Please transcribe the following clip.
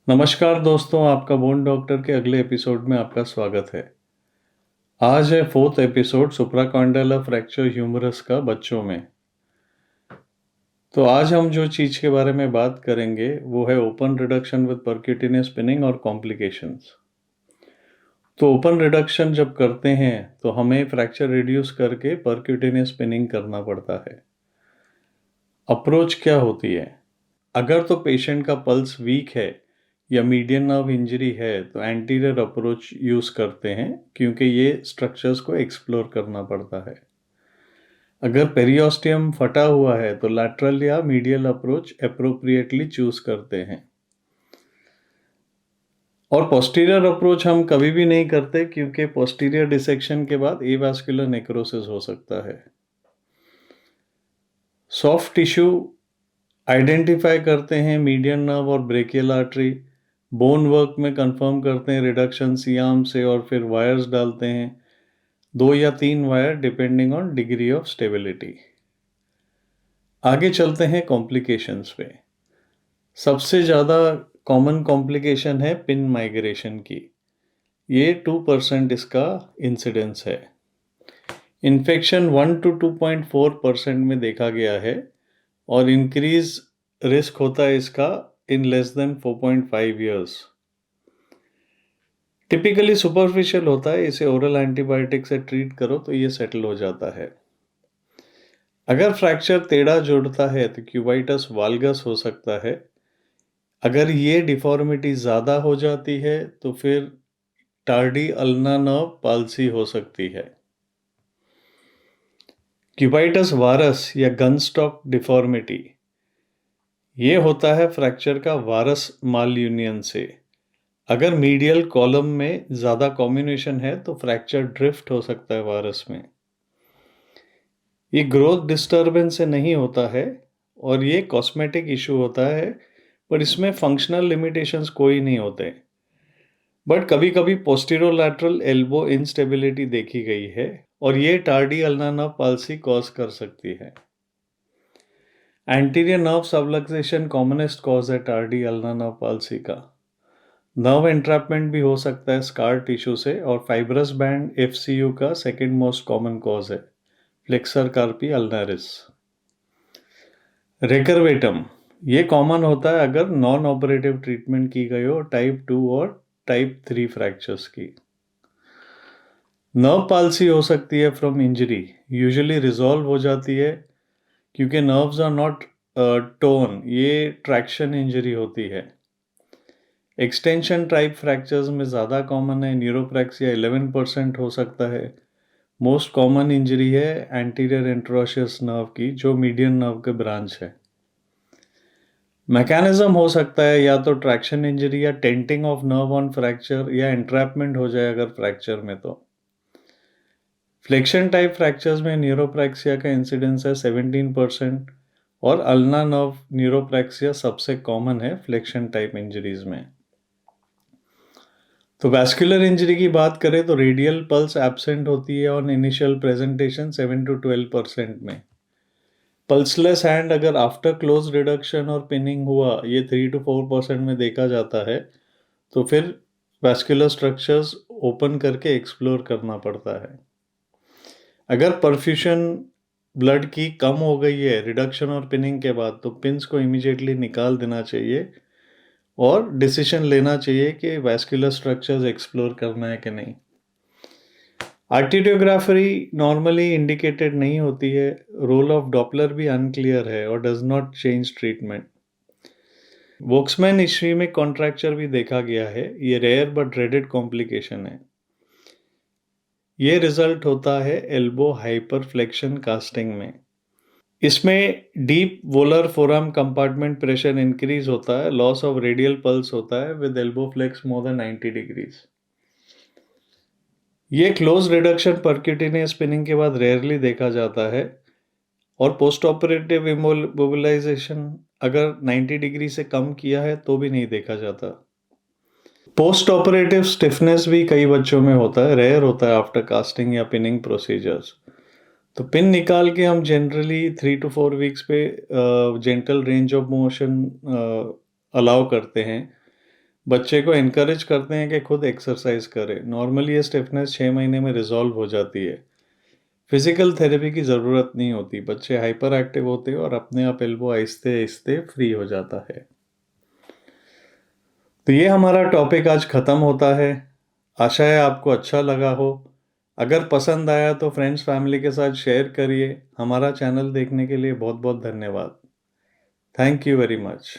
नमस्कार दोस्तों, आपका बोन डॉक्टर के अगले एपिसोड में आपका स्वागत है। आज है fourth episode supracondylar fracture humerus का बच्चों में। तो आज हम जो चीज़ के बारे में बात करेंगे वो है open reduction with percutaneous pinning और कॉम्प्लिकेशंस। तो ओपन रिडक्शन जब करते हैं तो हमें फ्रैक्चर रिड्यूस करके परक्यूटेनियस पिनिंग करना पड़ता है। अप्रोच क्या होती है? अगर तो पेशेंट का पल्स वीक है या मीडियन नर्व इंजरी है तो एंटीरियर अप्रोच यूज़ करते हैं, क्योंकि ये स्ट्रक्चर्स को एक्सप्लोर करना पड़ता है। अगर पेरियोस्टियम फटा हुआ है तो लैटरल या मीडियल अप्रोच अप्रोप्रिएटली चूज करते हैं। और पोस्टीरियर अप्रोच हम कभी भी नहीं करते, क्योंकि पोस्टीरियर डिसेक्शन के बाद एवास्कुलर नेक्रोसिस हो सकता है। सॉफ्ट टिश्यू आइडेंटिफाई करते हैं मीडियन नर्व और ब्रेकियल आर्टरी। बोन वर्क में कंफर्म करते हैं रिडक्शन सियाम से, और फिर वायर्स डालते हैं, 2 या 3 wire depending on degree of stability. आगे चलते हैं कॉम्प्लिकेशंस पे। सबसे ज़्यादा कॉमन कॉम्प्लिकेशन है पिन माइग्रेशन की। ये 2% इसका इंसिडेंस है। इन्फेक्शन 1 to 2.4% में देखा गया है, और इंक्रीज रिस्क होता है इसका in less than 4.5 years. Typically superficial होता है, इसे ओरल एंटीबायोटिक से ट्रीट करो तो ये सेटल हो जाता है। अगर फ्रैक्चर टेढ़ा जोड़ता है तो क्यूबाइटस वाल्गस हो सकता है। अगर ये डिफॉर्मिटी ज़्यादा हो जाती है तो फिर टार्डी अल्ना नर्व पाल्सी हो सकती है। क्यूबाइटस वारस या गन स्टॉक डिफॉर्मिटी, ये होता है फ्रैक्चर का वारस माल यूनियन से। अगर मीडियल कॉलम में ज़्यादा कॉम्बिनेशन है तो फ्रैक्चर ड्रिफ्ट हो सकता है वारस में। ये ग्रोथ डिस्टर्बेंस से नहीं होता है और ये कॉस्मेटिक इशू होता है, पर इसमें फंक्शनल लिमिटेशंस कोई नहीं होते। बट कभी कभी पोस्टीरोलैटरल एल्बो इंस्टेबिलिटी देखी गई है, और ये tardy ulna nerve palsy cause कर सकती है। Anterior nerve subluxation commonest cause है टार्डी अल्ना नर्व पाल्सी का। नर्व एंट्रैपमेंट भी हो सकता है स्कार टिश्यू से, और फाइब्रस बैंड एफसीयू का सेकेंड मोस्ट कॉमन कॉज है, फ्लेक्सर कार्पी अल्नारिस। रेकरवेटम, ये कॉमन होता है अगर नॉन ऑपरेटिव ट्रीटमेंट की गई हो टाइप 2 और टाइप 3 फ्रैक्चर्स की। नर्व पाल्सी हो सकती है फ्रॉम इंजरी, यूजुअली रिजॉल्व हो जाती है क्योंकि नर्व्स आर नॉट टोन, ये ट्रैक्शन इंजरी होती है। एक्सटेंशन टाइप फ्रैक्चर्स में ज़्यादा कॉमन है, न्यूरोप्रैक्सिया 11% हो सकता है। मोस्ट कॉमन इंजरी है एंटीरियर इंट्रोशियस नर्व की, जो मीडियन नर्व के ब्रांच है। मैकेनिज्म हो सकता है या तो ट्रैक्शन इंजरी या tenting of nerve on fracture, या एंट्रैपमेंट हो जाए अगर फ्रैक्चर में। तो फ्लेक्शन टाइप फ्रैक्चर्स में न्यूरोप्रैक्सिया का इंसिडेंस है 17%, और अल्ना नर्व न्यूरोप्रैक्सिया सबसे कॉमन है फ्लेक्शन टाइप इंजरीज में। तो वैस्कुलर इंजरी की बात करें तो रेडियल पल्स एब्सेंट होती है ऑन इनिशियल प्रेजेंटेशन 7 to 12% में। पल्सलेस हैंड अगर आफ्टर क्लोज रिडक्शन और पिनिंग हुआ, ये 3 to 4% में देखा जाता है, तो फिर वैस्कुलर स्ट्रक्चर्स ओपन करके एक्सप्लोर करना पड़ता है। अगर परफ्यूशन ब्लड की कम हो गई है रिडक्शन और पिनिंग के बाद, तो पिन्स को इमीडिएटली निकाल देना चाहिए और डिसीजन लेना चाहिए कि वैस्कुलर स्ट्रक्चर्स एक्सप्लोर करना है कि नहीं। आर्टेरियोग्राफी नॉर्मली इंडिकेटेड नहीं होती है, रोल ऑफ डॉपलर भी अनक्लियर है और डज नॉट चेंज ट्रीटमेंट। वोक्समैन हिस्ट्री में कॉन्ट्रैक्चर भी देखा गया है, ये रेयर बट ड्रेडेड कॉम्प्लिकेशन है। ये रिजल्ट होता है एल्बो हाइपरफ्लेक्शन कास्टिंग में। इसमें deep volar forearm compartment pressure increase होता है, लॉस ऑफ रेडियल पल्स होता है with elbow flex more than 90 degrees. ये क्लोज रिडक्शन परक्यूटेनियस स्पिनिंग के बाद रेयरली देखा जाता है, और पोस्ट ऑपरेटिव इमोबिलाइजेशन अगर 90 डिग्री से कम किया है तो भी नहीं देखा जाता। पोस्ट ऑपरेटिव स्टिफनेस भी कई बच्चों में होता है, रेयर होता है आफ्टर कास्टिंग या पिनिंग प्रोसीजर्स। तो पिन निकाल के हम जनरली 3 to 4 वीक्स पे gentle range of motion allow करते हैं, बच्चे को एनकरेज करते हैं कि खुद एक्सरसाइज करे। नॉर्मली ये स्टिफनेस 6 महीने में रिजॉल्व हो जाती है। फिजिकल थेरेपी की ज़रूरत नहीं होती। बच्चे हाइपर एक्टिव होते हैं और अपने आप एल्बो आहिस्ते आहिस्ते फ्री हो जाता है। तो ये हमारा टॉपिक आज ख़त्म होता है। आशा है आपको अच्छा लगा हो। अगर पसंद आया तो फ्रेंड्स फैमिली के साथ शेयर करिए। हमारा चैनल देखने के लिए बहुत बहुत धन्यवाद। Thank you very much.